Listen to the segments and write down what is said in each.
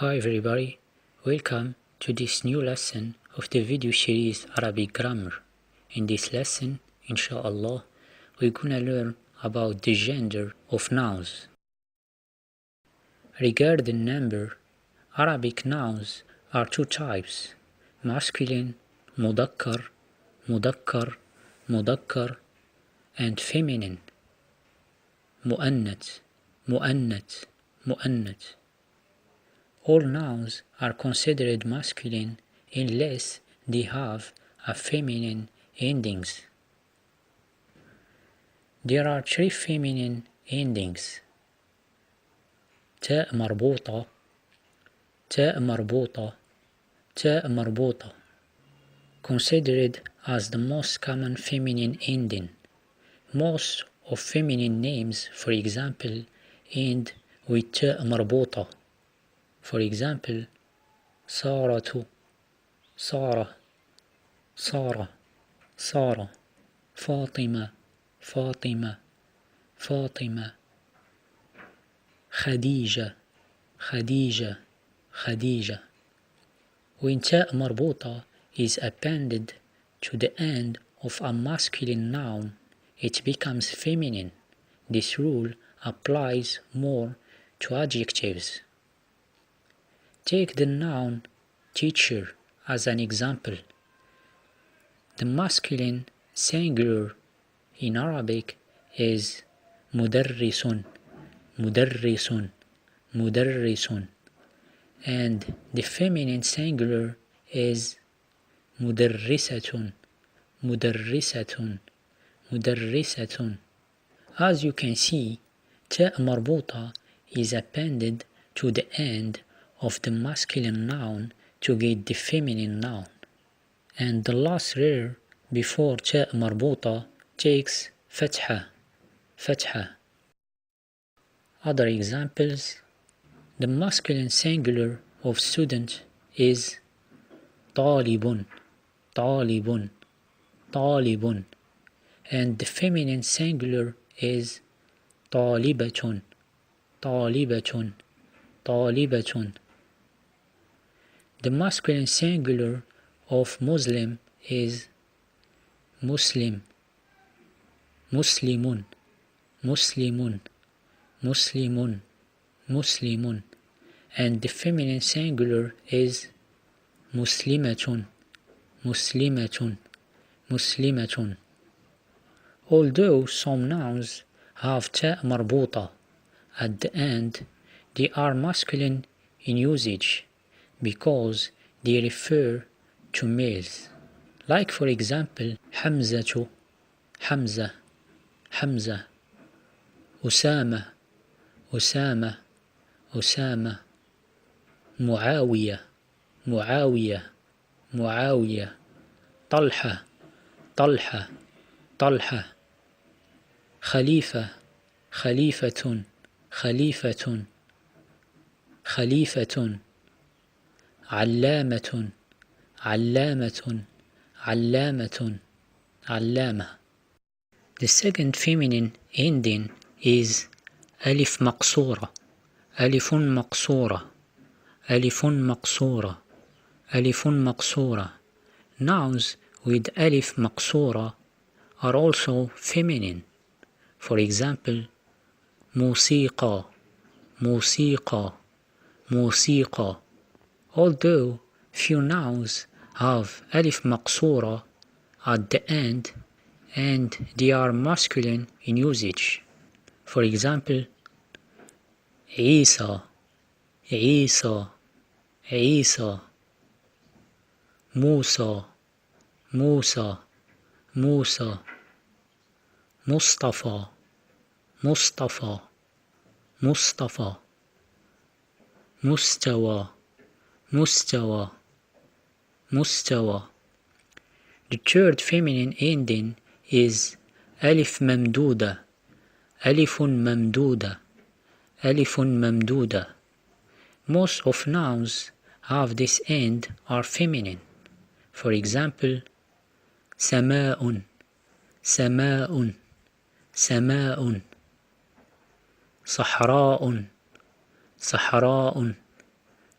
Hi everybody, welcome to this new lesson of the video series Arabic Grammar. In this lesson, inshallah, we're gonna learn about the gender of nouns. Regarding number, Arabic nouns are two types, masculine, mudakkar, mudakkar, and feminine, mu'annath, mu'annath. All nouns are considered masculine unless they have a feminine endings. There are three feminine endings: تاء مربوطة, considered as the most common feminine ending. Most of feminine names, for example, end with تاء مربوطة. For example, سارة, سارة, فاطمة, خديجة. When تاء مربوطة is appended to the end of a masculine noun, it becomes feminine. This rule applies more to adjectives. Take the noun teacher as an example. The masculine singular in Arabic is مدرس, and the feminine singular is مدرسة. As you can see, تاء مربوطة is appended to the end of the masculine noun to get the feminine noun, and the last letter before تاء مربوطة takes فتحة. Other examples: the masculine singular of student is طالب, and the feminine singular is طالبة. The masculine singular of Muslim is Muslim, and the feminine singular is muslimatun. Although some nouns have تاء مربوطة at the end, they are masculine in usage because they refer to males. Like for example, حمزة, أسامة, معاوية, طلحة, خليفة, علامة. The second feminine ending is ألف مقصورة. Nouns with ألف مقصورة are also feminine. For example, موسيقى. Although few nouns have ألف مقصورة at the end and they are masculine in usage. For example, عيسى, موسى, مصطفى, مستوى. The third feminine ending is ألف ممدودة. Most of nouns have this end are feminine. For example, سماء, صحراء,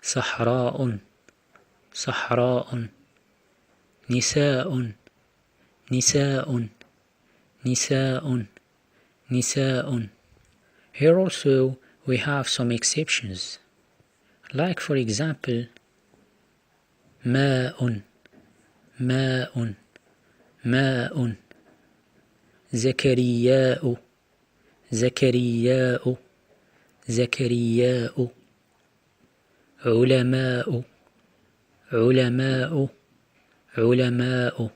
صحراء صحراء نساء نساء نساء نساء. Here also we have some exceptions, like for example ماء ماء ماء زكرياء زكرياء زكرياء علماء علماء علماء.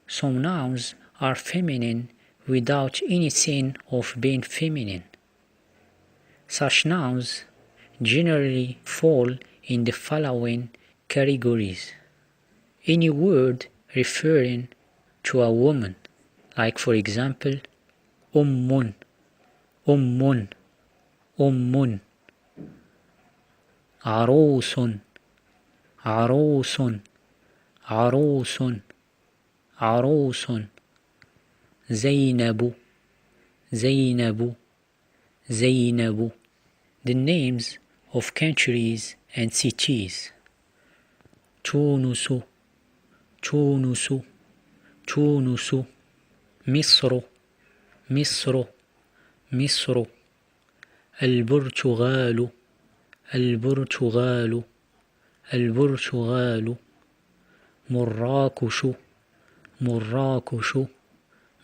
Some nouns are feminine without any sin of being feminine. Such nouns generally fall in the following categories. Any word referring to a woman, like for example أم أم أم عروس عروس عروس عروس زينب زينب زينب. The names of countries and cities: تونس تونس تونس مصر مصر مصر البرتغال البرتغال البرتغال مراكش مراكش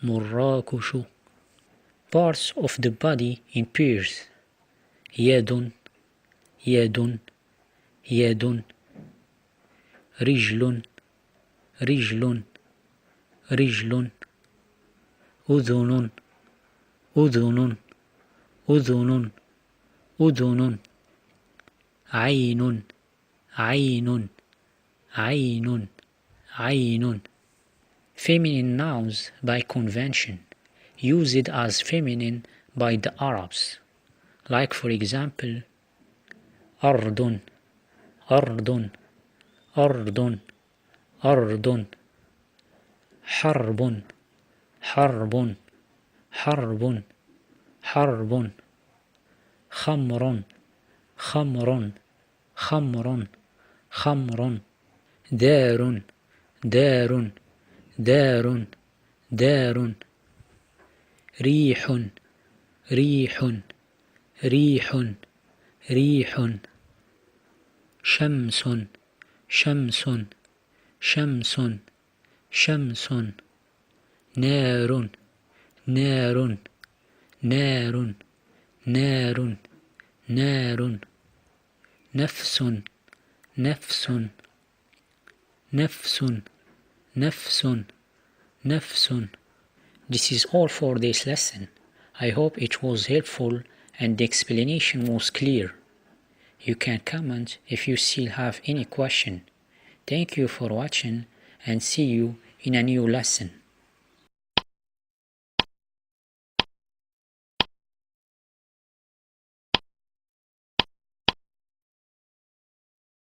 مراكش. Parts of the body in pairs: يد يد يد رجل رجل رجل أذن أذن أذن أذن عين عين عين عين. Feminine nouns by convention, used as feminine by the Arabs, like for example أرض أرض أرض أرض حرب حرب حرب حرب خمر خمر خمر خمر دار دار دار دار ريح ريح ريح ريح شمس شمس شمس شمس نار نار نار نار نار نفس نفس نفس نفس نفس. This is all for this lesson. I hope it was helpful and the explanation was clear. You can comment if you still have any question. Thank you for watching and see you in a new lesson.